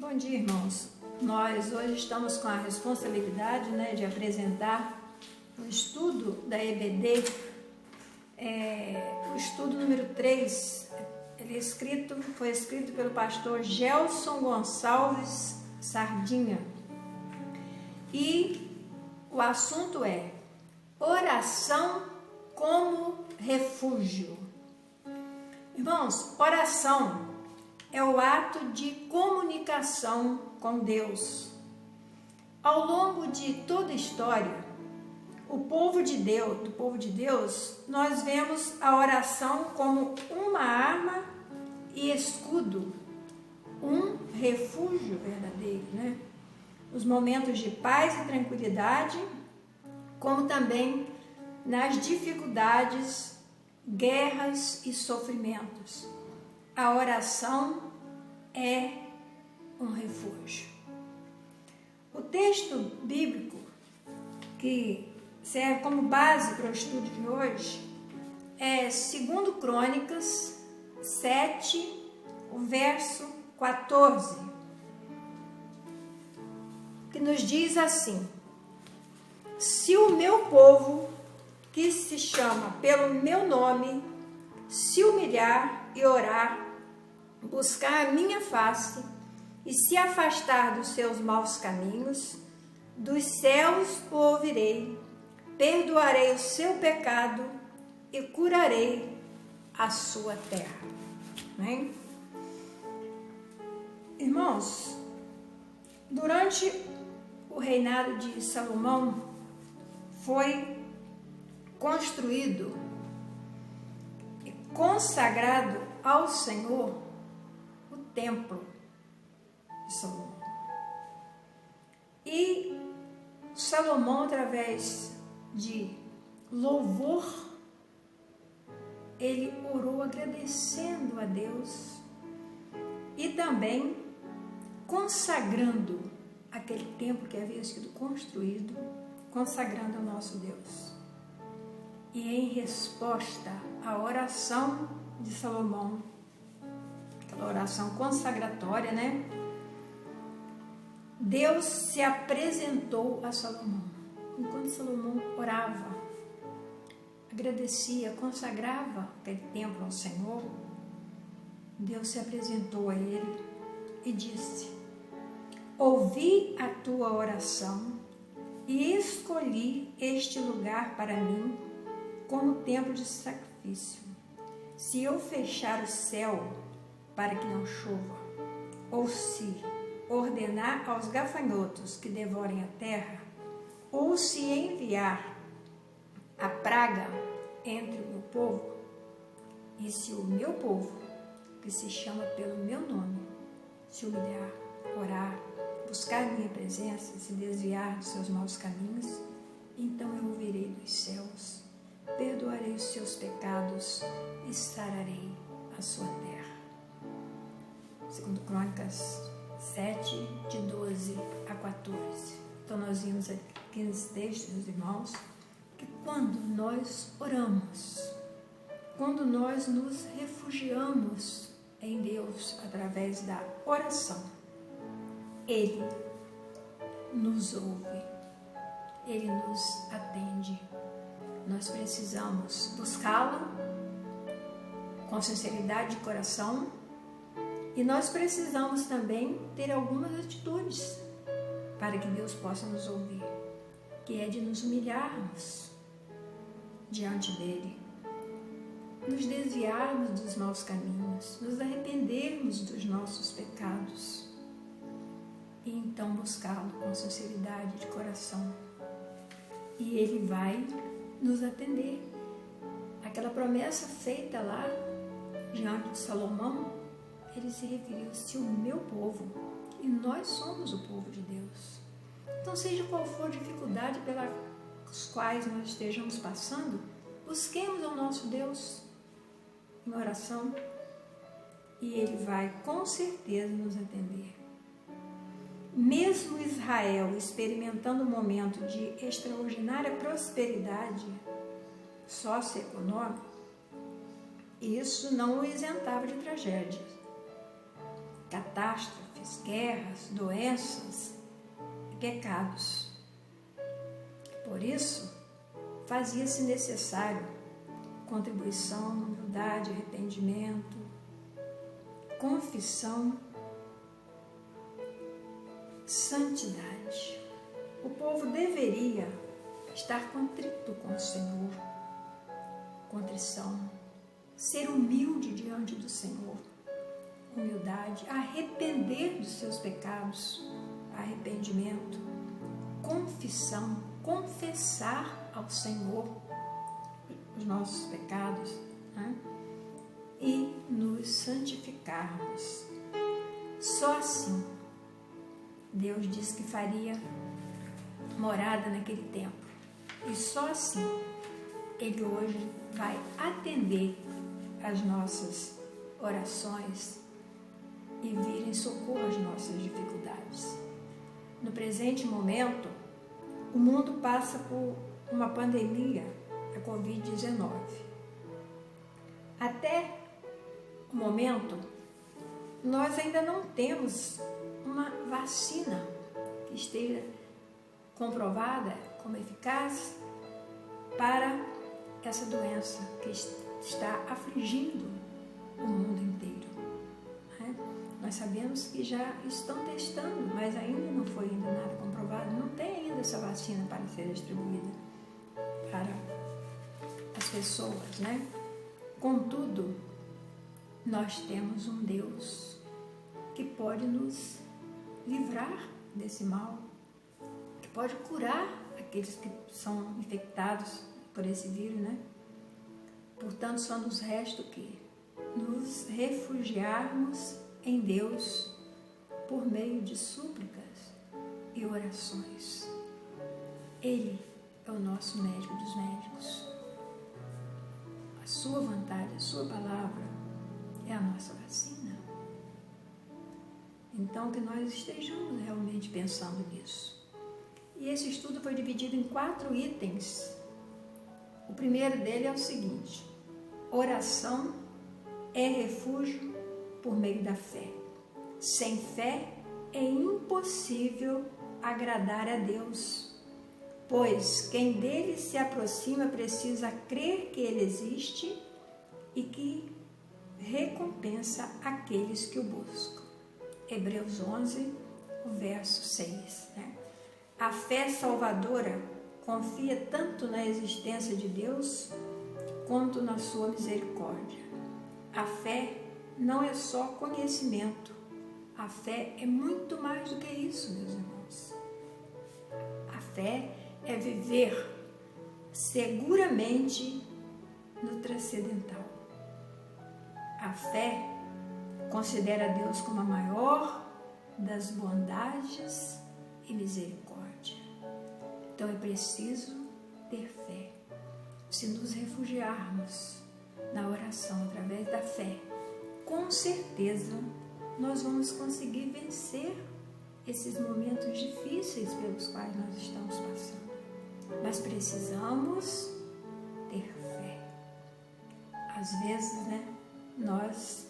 Bom dia, irmãos. Nós hoje estamos com a responsabilidade, de apresentar o estudo da EBD, o estudo número 3. Ele foi escrito pelo pastor Gelson Gonçalves Sardinha. E o assunto é oração como refúgio. Irmãos, oração é o ato de comunicação com Deus. Ao longo de toda a história, do povo de Deus, nós vemos a oração como uma arma e escudo, um refúgio verdadeiro, Nos momentos de paz e tranquilidade, como também nas dificuldades, guerras e sofrimentos. A oração é um refúgio. O texto bíblico que serve como base para o estudo de hoje é 2 Crônicas 7, o verso 14, que nos diz assim: se o meu povo, que se chama pelo meu nome, se humilhar e orar, buscar a minha face e se afastar dos seus maus caminhos, dos céus o ouvirei, perdoarei o seu pecado e curarei a sua terra. Amém? Irmãos, durante o reinado de Salomão foi construído e consagrado ao Senhor o templo de Salomão. E Salomão, através de louvor, ele orou agradecendo a Deus e também consagrando aquele templo que havia sido construído, consagrando ao nosso Deus. E em resposta à oração de Salomão, aquela oração consagratória, Deus se apresentou a Salomão. Enquanto Salomão orava, agradecia, consagrava aquele templo ao Senhor, Deus se apresentou a ele e disse: ouvi a tua oração e escolhi este lugar para mim como templo de sacrifício. Se eu fechar o céu para que não chova, ou se ordenar aos gafanhotos que devorem a terra, ou se enviar a praga entre o meu povo, e se o meu povo, que se chama pelo meu nome, se humilhar, orar, buscar minha presença, se desviar dos seus maus caminhos, então eu ouvirei dos céus, perdoarei os seus pecados e sararei a sua terra. 2 Crônicas 7, de 12 a 14. Então nós vimos aqui nesse texto, meus irmãos, que quando nós oramos, quando nós nos refugiamos em Deus através da oração, Ele nos ouve, Ele nos atende. Nós precisamos buscá-lo com sinceridade de coração e nós precisamos também ter algumas atitudes para que Deus possa nos ouvir, que é de nos humilharmos diante dEle, nos desviarmos dos maus caminhos, nos arrependermos dos nossos pecados e então buscá-lo com sinceridade de coração. E Ele vai nos atender. Aquela promessa feita lá diante de Salomão, ele se referiu: se o meu povo, e nós somos o povo de Deus. Então, seja qual for a dificuldade pelas quais nós estejamos passando, busquemos ao nosso Deus em oração e Ele vai com certeza nos atender. Mesmo Israel experimentando um momento de extraordinária prosperidade socioeconômica, isso não o isentava de tragédias, catástrofes, mortes, guerras, doenças e pecados. Por isso, fazia-se necessário contribuição, humildade, arrependimento, confissão, santidade. O povo deveria estar contrito com o Senhor, contrição, ser humilde diante do Senhor, humildade, arrepender dos seus pecados, arrependimento, confissão, confessar ao Senhor os nossos pecados, né? E nos santificarmos. Só assim Deus disse que faria morada naquele templo. E só assim Ele hoje vai atender as nossas orações e vir em socorro às nossas dificuldades. No presente momento, o mundo passa por uma pandemia, a Covid-19. Até o momento, nós ainda não temos uma vacina que esteja comprovada como eficaz para essa doença que está afligindo o mundo inteiro. Nós sabemos que já estão testando, mas ainda não foi nada comprovado, não tem ainda essa vacina para ser distribuída para as pessoas, né? Contudo, nós temos um Deus que pode nos livrar desse mal, que pode curar aqueles que são infectados por esse vírus, né? Portanto, só nos resta o quê? Nos refugiarmos em Deus por meio de súplicas e orações. Ele é o nosso médico dos médicos. A sua vontade, a sua palavra é a nossa vacina. Então, que nós estejamos realmente pensando nisso. E esse estudo foi dividido em 4 itens. O primeiro dele é o seguinte: oração é refúgio por meio da fé. Sem fé é impossível agradar a Deus, pois quem dele se aproxima precisa crer que ele existe e que recompensa aqueles que o buscam. Hebreus 11, o verso 6. A fé salvadora confia tanto na existência de Deus quanto na sua misericórdia. A fé não é só conhecimento. A fé é muito mais do que isso, meus irmãos. A fé é viver seguramente no transcendental. A fé considera Deus como a maior das bondades e misericórdia. Então é preciso ter fé. Se nos refugiarmos na oração através da fé, com certeza nós vamos conseguir vencer esses momentos difíceis pelos quais nós estamos passando. Mas precisamos ter fé. Às vezes, nós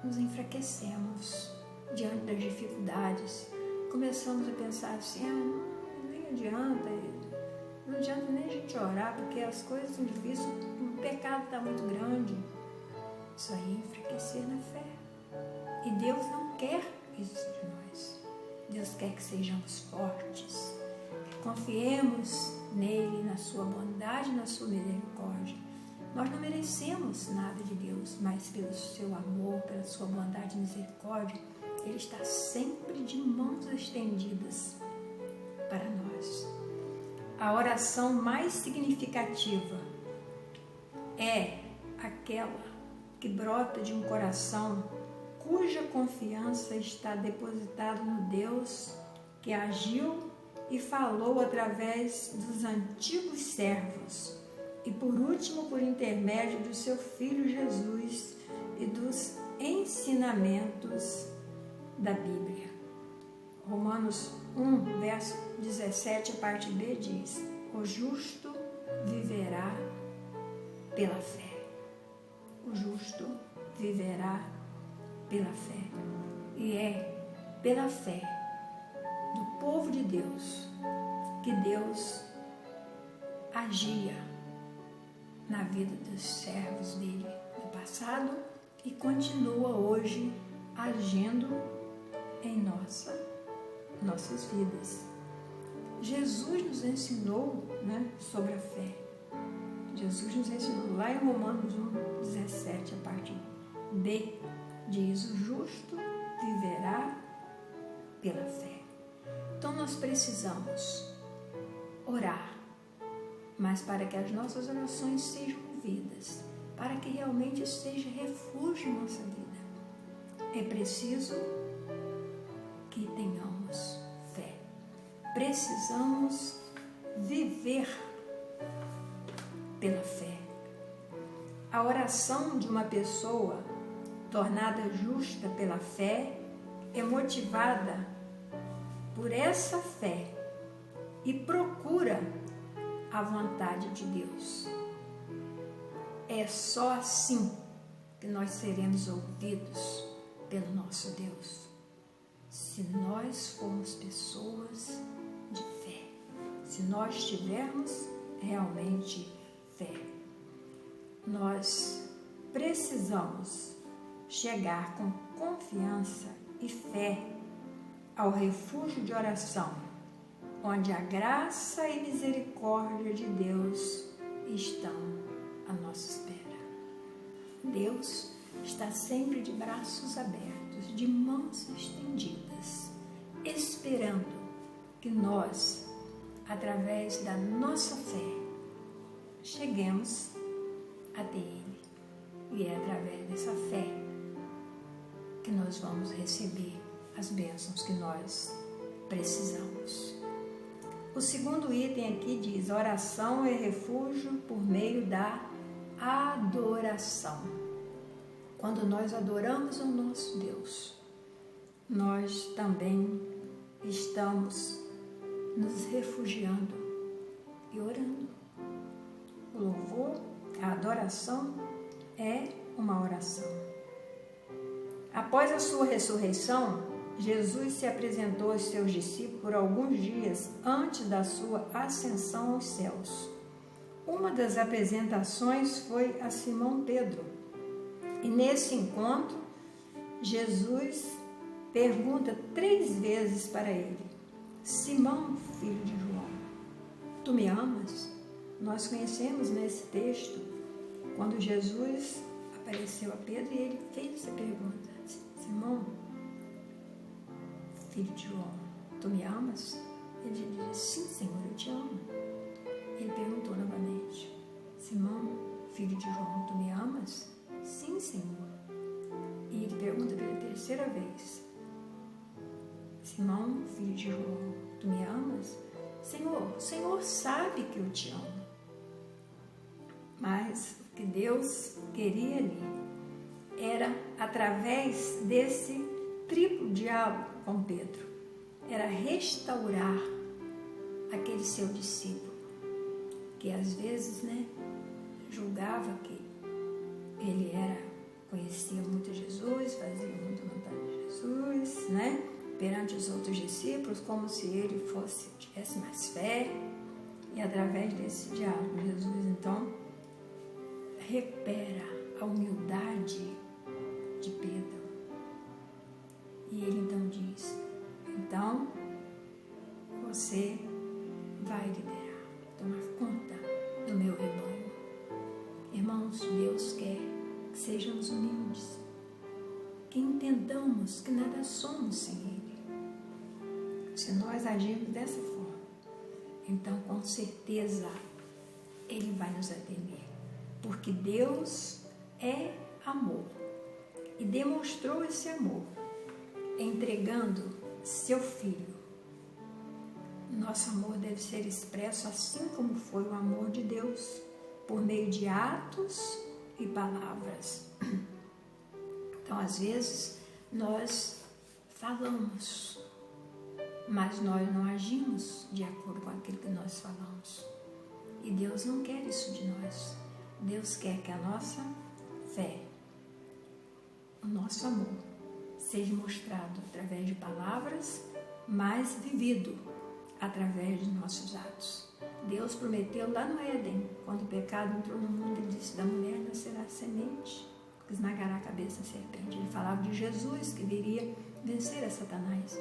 nos enfraquecemos diante das dificuldades. Começamos a pensar assim, nem adianta, não adianta nem a gente orar, porque as coisas são difíceis, o pecado está muito grande. Isso aí é enfraquecer na fé. E Deus não quer isso de nós. Deus quer que sejamos fortes, que confiemos nele, na sua bondade, na sua misericórdia. Nós não merecemos nada de Deus, mas pelo seu amor, pela sua bondade e misericórdia, Ele está sempre de mãos estendidas para nós. A oração mais significativa é aquela que brota de um coração cuja confiança está depositada no Deus que agiu e falou através dos antigos servos e, por último, por intermédio do seu Filho Jesus e dos ensinamentos da Bíblia. Romanos 1, verso 17, a parte B diz: o justo viverá pela fé. O justo viverá pela fé. E é pela fé do povo de Deus que Deus agia na vida dos servos dele no passado e continua hoje agindo em nossas vidas. Jesus nos ensinou, sobre a fé. Jesus nos ensinou lá em Romanos 1:17, a parte B, diz: o justo viverá pela fé. Então nós precisamos orar, mas para que as nossas orações sejam ouvidas, para que realmente seja refúgio em nossa vida, é preciso que tenhamos fé. Precisamos viver pela fé. A oração de uma pessoa tornada justa pela fé é motivada por essa fé e procura a vontade de Deus. É só assim que nós seremos ouvidos pelo nosso Deus. Se nós formos pessoas de fé, se nós tivermos realmente fé, nós precisamos chegar com confiança e fé ao refúgio de oração, onde a graça e misericórdia de Deus estão à nossa espera. Deus está sempre de braços abertos, de mãos estendidas, esperando que nós, através da nossa fé, cheguemos até Ele. E é através dessa fé que nós vamos receber as bênçãos que nós precisamos. O segundo item aqui diz: oração é refúgio por meio da adoração. Quando nós adoramos ao nosso Deus, nós também estamos nos refugiando e orando. O louvor, a adoração é uma oração. Após a sua ressurreição, Jesus se apresentou aos seus discípulos por alguns dias antes da sua ascensão aos céus. Uma das apresentações foi a Simão Pedro. E nesse encontro, Jesus pergunta 3 vezes para ele: Simão, filho de João, tu me amas? Nós conhecemos nesse texto, quando Jesus apareceu a Pedro e ele fez essa pergunta: Simão, filho de João, tu me amas? Ele disse: sim, Senhor, eu te amo. Ele perguntou novamente: Simão, filho de João, tu me amas? Sim, Senhor. E ele pergunta pela 3ª vez: Simão, filho de João, tu me amas? Senhor, o Senhor sabe que eu te amo. Mas o que Deus queria ali era, através desse triplo diálogo com Pedro, era restaurar aquele seu discípulo, que às vezes, julgava que ele conhecia muito Jesus, fazia muito vontade de Jesus, perante os outros discípulos, como se ele tivesse mais fé. E através desse diálogo, Jesus então recupera a humildade de Pedro. E ele então diz: então você vai liderar, tomar conta do meu rebanho. Irmãos, Deus quer que sejamos humildes, que entendamos que nada somos sem Ele. Se nós agirmos dessa forma, então com certeza Ele vai nos atender, porque Deus é amor e demonstrou esse amor entregando seu Filho. Nosso amor deve ser expresso assim como foi o amor de Deus, por meio de atos e palavras. Então, às vezes, nós falamos, mas nós não agimos de acordo com aquilo que nós falamos. E Deus não quer isso de nós. Deus quer que a nossa fé, o nosso amor, seja mostrado através de palavras, mas vivido através dos nossos atos. Deus prometeu lá no Éden, quando o pecado entrou no mundo, ele disse: da mulher nascerá semente, que esmagará a cabeça da serpente. Ele falava de Jesus, que viria vencer a Satanás.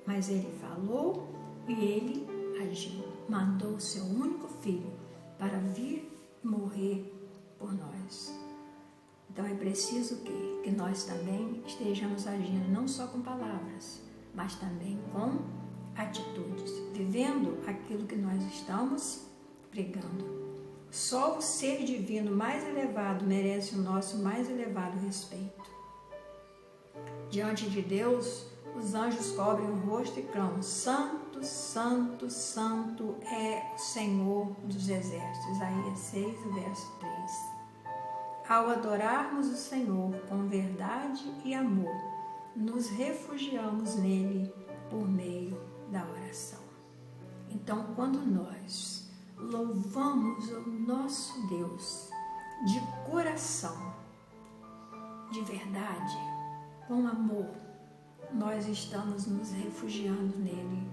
Mas ele falou e ele agiu. Mandou o seu único filho para vir morrer por nós. Então é preciso que nós também estejamos agindo não só com palavras, mas também com atitudes, vivendo aquilo que nós estamos pregando. Só o ser divino mais elevado merece o nosso mais elevado respeito. Diante de Deus, os anjos cobrem o rosto e clamam: Santo, Santo, Santo é o Senhor dos Exércitos. Isaías 6, verso 3. Ao adorarmos o Senhor com verdade e amor, nos refugiamos nele por meio da oração. Então, quando nós louvamos o nosso Deus de coração, de verdade, com amor, nós estamos nos refugiando nele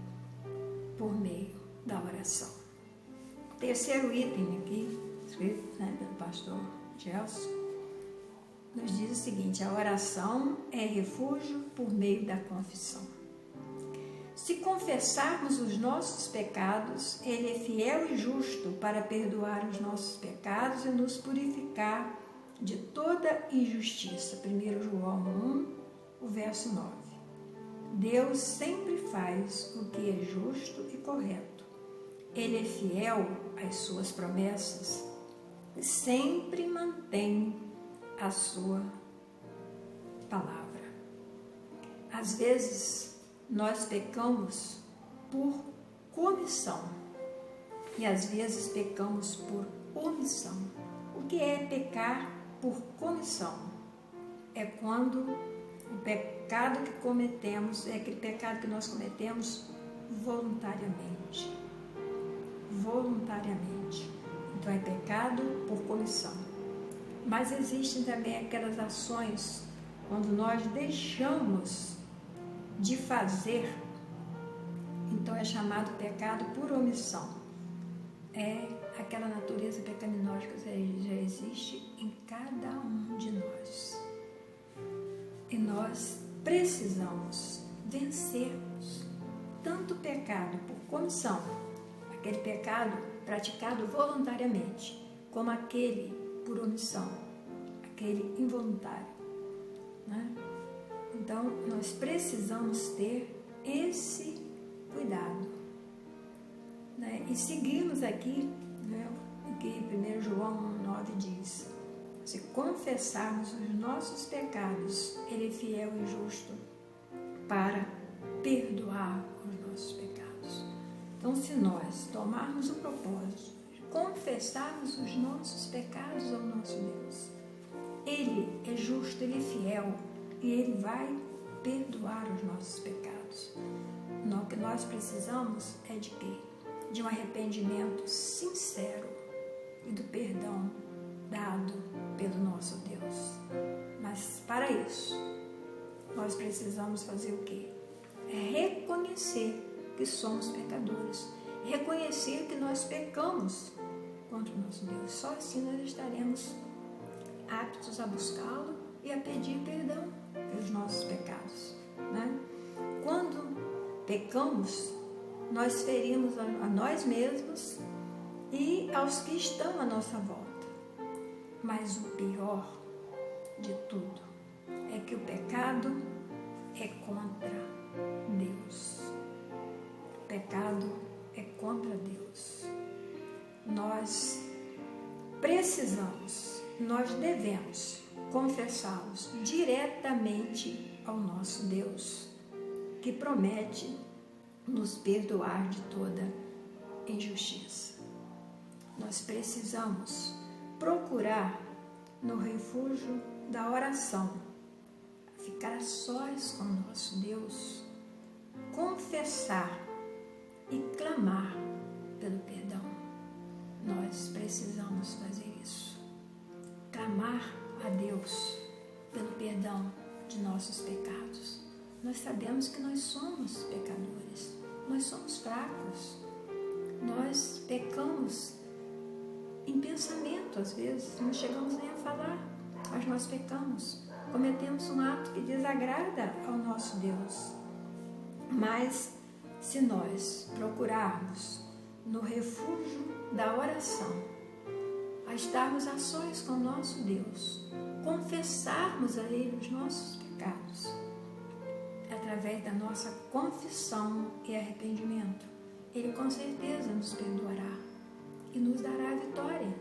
por meio da oração. O terceiro item aqui, escrito pelo pastor Gelson, nos diz o seguinte: a oração é refúgio por meio da confissão. Se confessarmos os nossos pecados, ele é fiel e justo para perdoar os nossos pecados e nos purificar de toda injustiça. 1 João 1, o verso 9. Deus sempre faz o que é justo e correto. Ele é fiel às suas promessas e sempre mantém a sua palavra. Às vezes, nós pecamos por comissão e às vezes pecamos por omissão. O que é pecar por comissão? É quando o pecado que cometemos é aquele pecado que nós cometemos voluntariamente. Voluntariamente. Então é pecado por comissão. Mas existem também aquelas ações quando nós deixamos de fazer, então é chamado pecado por omissão. É aquela natureza pecaminosa que já existe em cada um de nós. E nós precisamos vencermos tanto o pecado por comissão, aquele pecado praticado voluntariamente, como aquele por omissão, aquele involuntário, né? Então, nós precisamos ter esse cuidado, né? E seguirmos aqui, né, o que 1 João 1,9 diz: se confessarmos os nossos pecados, ele é fiel e justo para perdoar os nossos pecados. Então, se nós tomarmos o propósito de confessarmos os nossos pecados ao nosso Deus, ele é justo, ele é fiel, e ele vai perdoar os nossos pecados. O que nós precisamos é de quê? De um arrependimento sincero e do perdão dado pelo nosso Deus. Mas para isso, nós precisamos fazer o quê? É reconhecer que somos pecadores. Reconhecer que nós pecamos contra o nosso Deus. Só assim nós estaremos aptos a buscá-lo e a pedir perdão pelos nossos pecados, né? Quando pecamos, nós ferimos a nós mesmos e aos que estão à nossa volta. Mas o pior de tudo é que o pecado é contra Deus. O pecado é contra Deus. Nós precisamos, nós devemos confessá-los diretamente ao nosso Deus, que promete nos perdoar de toda injustiça. Nós precisamos procurar no refúgio da oração, ficar a sós com o nosso Deus, confessar e clamar pelo perdão. Nós precisamos fazer isso, clamar a Deus pelo perdão de nossos pecados. Nós sabemos que nós somos pecadores, nós somos fracos, nós pecamos em pensamento, às vezes, não chegamos nem a falar, mas nós pecamos, cometemos um ato que desagrada ao nosso Deus. Mas se nós procurarmos no refúgio da oração, a estarmos a sós com o nosso Deus, confessarmos a Ele os nossos pecados, através da nossa confissão e arrependimento, Ele com certeza nos perdoará e nos dará a vitória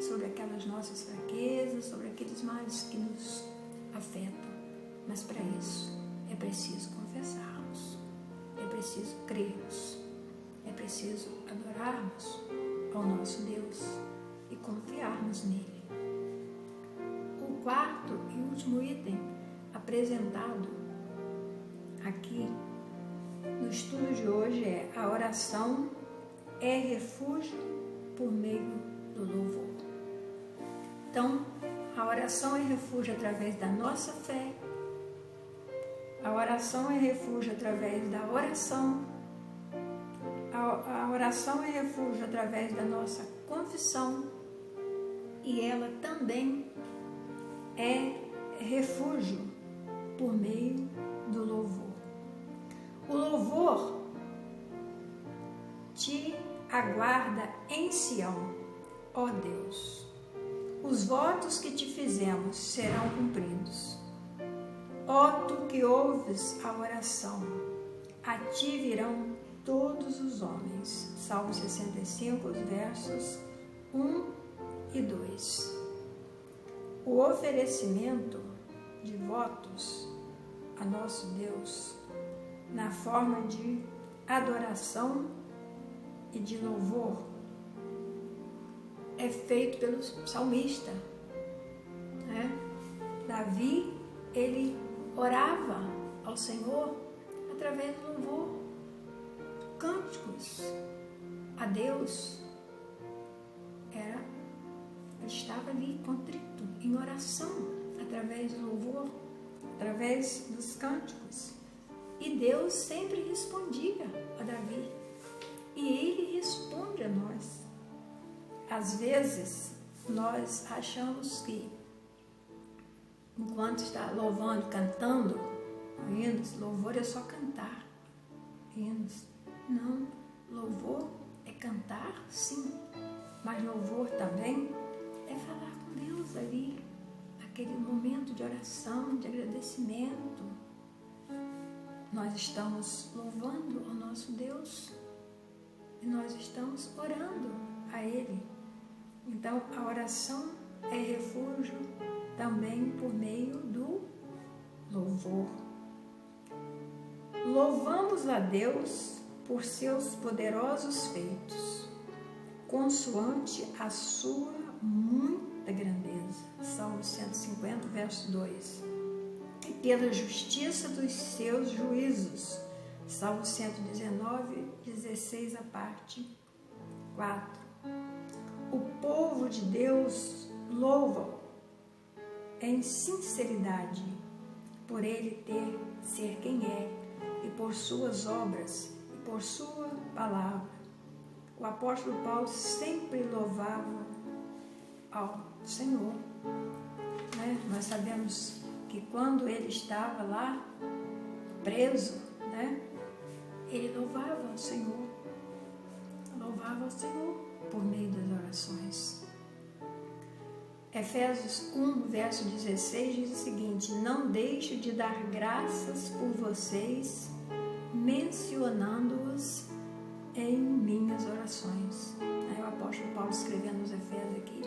sobre aquelas nossas fraquezas, sobre aqueles males que nos afetam. Mas para isso é preciso confessarmos, é preciso crermos, é preciso adorarmos ao nosso Deus e confiarmos nele. O quarto e último item apresentado aqui no estudo de hoje é: a oração é refúgio por meio do louvor. Então, a oração é refúgio através da nossa fé, a oração é refúgio através da oração, a oração é refúgio através da nossa confissão, e ela também é refúgio por meio do louvor. O louvor te aguarda em Sião, ó Deus. Os votos que te fizemos serão cumpridos. Ó tu que ouves a oração, a ti virão todos os homens. Salmo 65, versos 1 e 2. O oferecimento de votos a nosso Deus na forma de adoração e de louvor é feito pelo salmista, né? Davi, ele orava ao Senhor através do louvor, cânticos a Deus. Ele estava ali contrito, em oração, através do louvor, através dos cânticos. E Deus sempre respondia a Davi. E Ele responde a nós. Às vezes, nós achamos que, enquanto está louvando, cantando hinos, louvor é só cantar hinos. Não, louvor é cantar, sim, mas louvor também é falar com Deus ali, aquele momento de oração, de agradecimento. Nós estamos louvando ao nosso Deus e nós estamos orando a Ele. Então, a oração é refúgio também por meio do louvor. Louvamos a Deus por seus poderosos feitos, consoante a sua muita grandeza. Salmo 150, verso 2. E pela justiça dos seus juízos. Salmo 119, 16 a parte 4. O povo de Deus louva-o em sinceridade, por ele ser quem é, e por suas obras, e por sua palavra. O apóstolo Paulo sempre louvava ao Senhor, né? Nós sabemos que quando ele estava lá, preso, né? Ele louvava ao Senhor por meio das orações. Efésios 1, verso 16 diz o seguinte: não deixo de dar graças por vocês, mencionando-os em minhas orações. Aí o apóstolo Paulo, escrevendo nos Efésios aqui,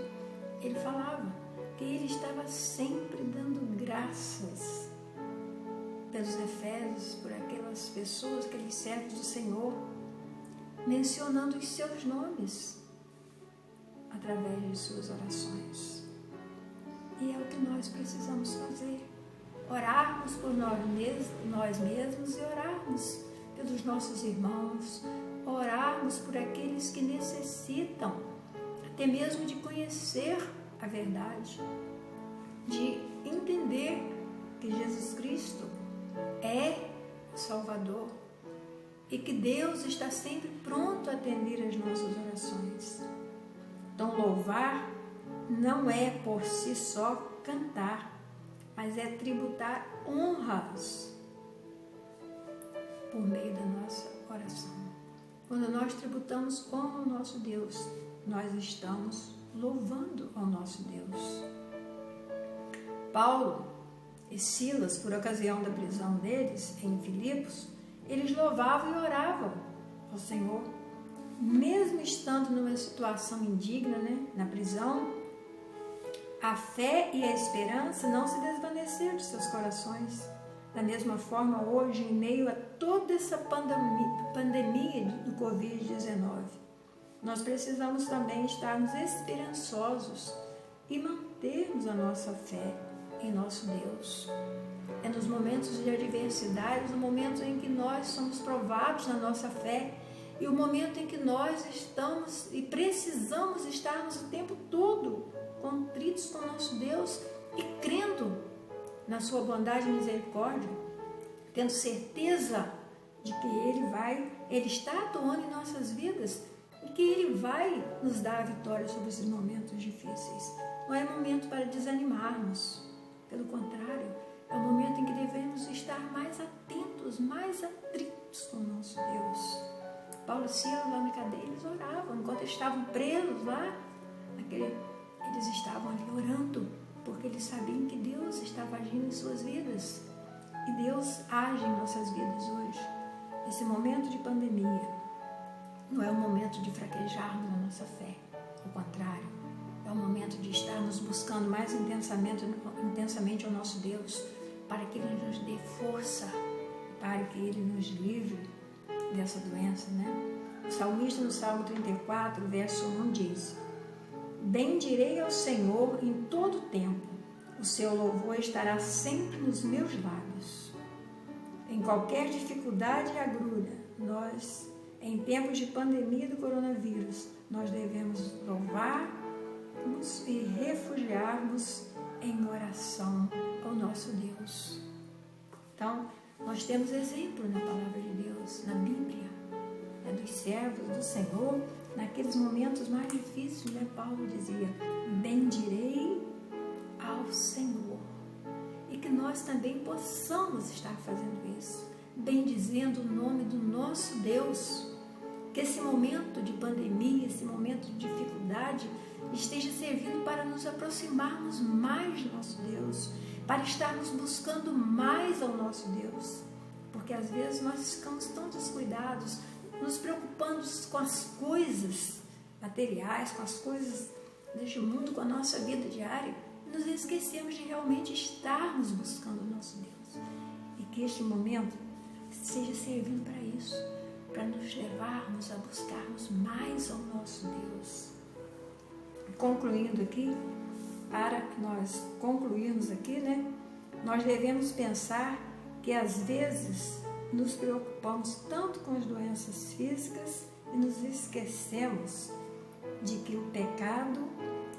ele falava que ele estava sempre dando graças pelos Efésios, por aquelas pessoas, aqueles servos do Senhor, mencionando os seus nomes através de suas orações. E é o que nós precisamos fazer: orarmos por nós mesmos e orarmos pelos nossos irmãos, orarmos por aqueles que necessitam até mesmo de conhecer a verdade, de entender que Jesus Cristo é o Salvador e que Deus está sempre pronto a atender as nossas orações. Então, louvar não é por si só cantar, mas é tributar honras por meio da nossa oração. Quando nós tributamos honra ao nosso Deus, nós estamos louvando ao nosso Deus. Paulo e Silas, por ocasião da prisão deles em Filipos, eles louvavam e oravam ao Senhor, mesmo estando numa situação indigna, na prisão. A fé e a esperança não se desvaneceram de seus corações. Da mesma forma, hoje, em meio a toda essa pandemia do Covid-19, nós precisamos também estarmos esperançosos e mantermos a nossa fé em nosso Deus. É nos momentos de adversidade, no momento em que nós somos provados na nossa fé, e o momento em que nós estamos e precisamos estarmos o tempo todo contritos com o nosso Deus e crendo na sua bondade e misericórdia, tendo certeza de que Ele está atuando em nossas vidas e que Ele vai nos dar a vitória sobre esses momentos difíceis. Não é momento para desanimarmos, pelo contrário, é o momento em que devemos estar mais atentos, mais atritos com o nosso Deus. Paulo e Silas lá na cadeia, eles oravam, enquanto eles estavam presos lá, eles estavam ali orando, porque eles sabiam que Deus estava agindo em suas vidas. E Deus age em nossas vidas hoje. Esse momento de pandemia não é um momento de fraquejarmos a nossa fé. Ao contrário, é um momento de estarmos buscando mais intensamente ao nosso Deus, para que Ele nos dê força, para que Ele nos livre dessa doença, O salmista no Salmo 34, verso 1 diz: bendirei ao Senhor em todo tempo, o seu louvor estará sempre nos meus lábios. Em qualquer dificuldade e agrura, nós, em tempos de pandemia do coronavírus, nós devemos louvarmos e refugiarmos em oração ao nosso Deus. Então, nós temos exemplo na palavra de Deus, na Bíblia, dos servos do Senhor, naqueles momentos mais difíceis, Paulo dizia: bendirei ao Senhor. E que nós também possamos estar fazendo isso, bendizendo o nome do nosso Deus. Que esse momento de pandemia, esse momento de dificuldade, esteja servindo para nos aproximarmos mais do nosso Deus, para estarmos buscando mais ao nosso Deus. Porque às vezes nós ficamos tão descuidados, nos preocupando com as coisas materiais, com as coisas deste mundo, com a nossa vida diária, nos esquecemos de realmente estarmos buscando o nosso Deus. E que este momento seja servindo para isso, para nos levarmos a buscarmos mais ao nosso Deus. Concluindo aqui, para nós concluirmos aqui, nós devemos pensar que às vezes nos preocupamos tanto com as doenças físicas e nos esquecemos de que o pecado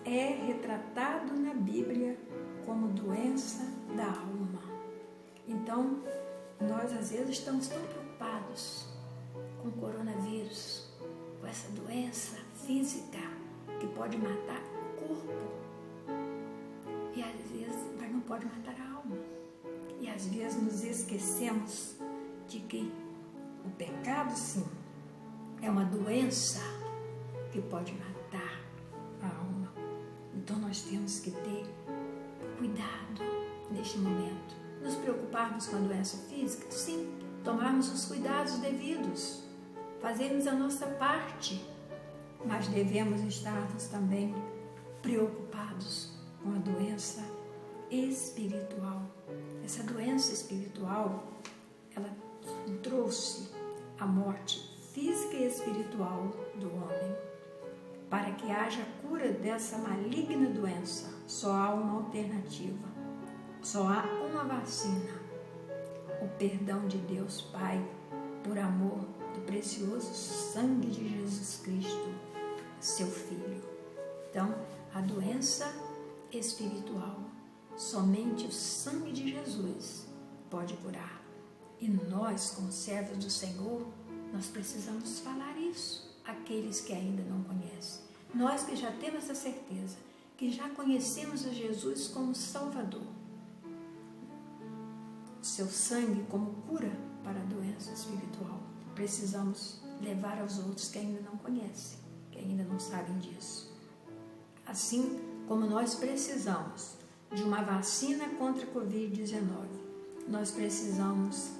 é retratado na Bíblia como doença da alma. Então, nós às vezes estamos tão preocupados com o coronavírus, com essa doença física que pode matar o corpo, e às vezes, mas não pode matar a alma. E às vezes nos esquecemos de que o pecado, sim, é uma doença que pode matar a alma. Então nós temos que ter cuidado neste momento. Nos preocuparmos com a doença física, sim, tomarmos os cuidados devidos, fazermos a nossa parte, mas devemos estarmos também preocupados com a doença espiritual. Essa doença espiritual, ela trouxe a morte física e espiritual do homem. Para que haja cura dessa maligna doença, só há uma alternativa, só há uma vacina: o perdão de Deus Pai, por amor do precioso sangue de Jesus Cristo, seu Filho. Então, a doença espiritual Somente o sangue de Jesus pode curar. E nós, como servos do Senhor, nós precisamos falar isso àqueles que ainda não conhecem. Nós que já temos essa certeza, que já conhecemos a Jesus como Salvador. Seu sangue como cura para a doença espiritual. Precisamos levar aos outros que ainda não conhecem, que ainda não sabem disso. Assim como nós precisamos de uma vacina contra a Covid-19, nós precisamos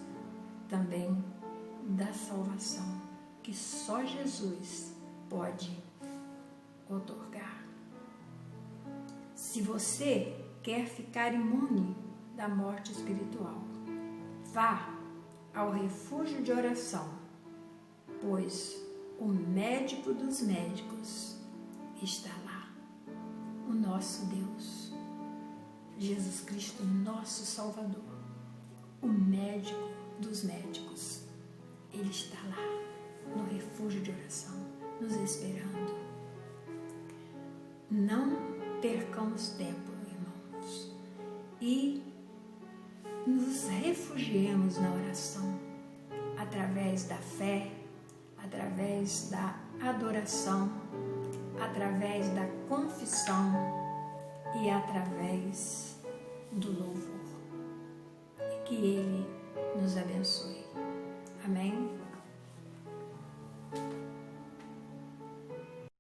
também da salvação, que só Jesus pode otorgar. Se você quer ficar imune da morte espiritual, vá ao refúgio de oração, pois o médico dos médicos está lá, o nosso Deus, Jesus Cristo, nosso Salvador, o médico dos médicos. Ele está lá, no refúgio de oração, nos esperando. Não percamos tempo, irmãos, e nos refugiemos na oração, através da fé, através da adoração, através da confissão e através do louvor. E que Ele nos abençoe. Amém?